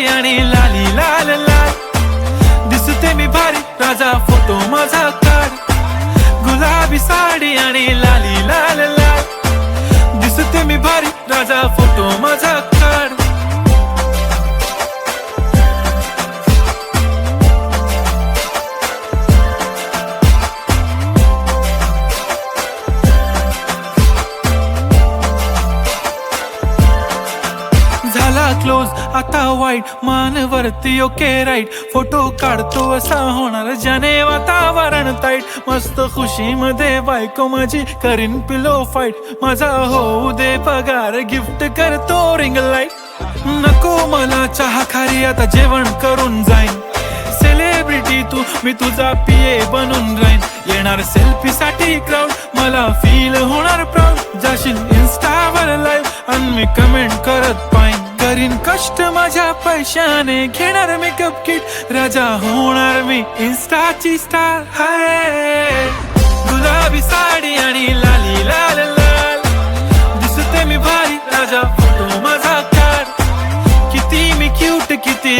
साडी आणि लाली लाल लाल, दिसते मी भारी राजा फोटो माझा काढ. गुलाबी साडी आणि लाली लाल लाल, दिसते मी भारी राजा फोटो माझा काढ. झाला क्लोज आता वाईट, मान वरती ओके राईट, फोटो काढतो असा होणार ज्याने वातावरण ताईट. मस्त खुशी मध्ये बायको माझी करीन पिलो फाईट, माझा होऊ दे पगार गिफ्ट करतो रिंग लाईट. नको मला चहा खारी आता जेवण करून जाईन, सेलिब्रिटी तू मी तुझा पिये बनून राहीन. येणार सेल्फी साठी क्राऊड, मला फील होणार प्राऊड. जाशील इन्स्टावर लाईव्ह आणि मी कमेंट करत पाईन. करीन कष्ट माझ्या पैशाने, घेणार मेकअप किट, राजा होणार मी इन्स्टाची स्टार. हाय गुलाबी साडी आणि लाली लाल लाल, दिसते मी भारी राजा फोटो माझा काढ. किती मी क्यूट किती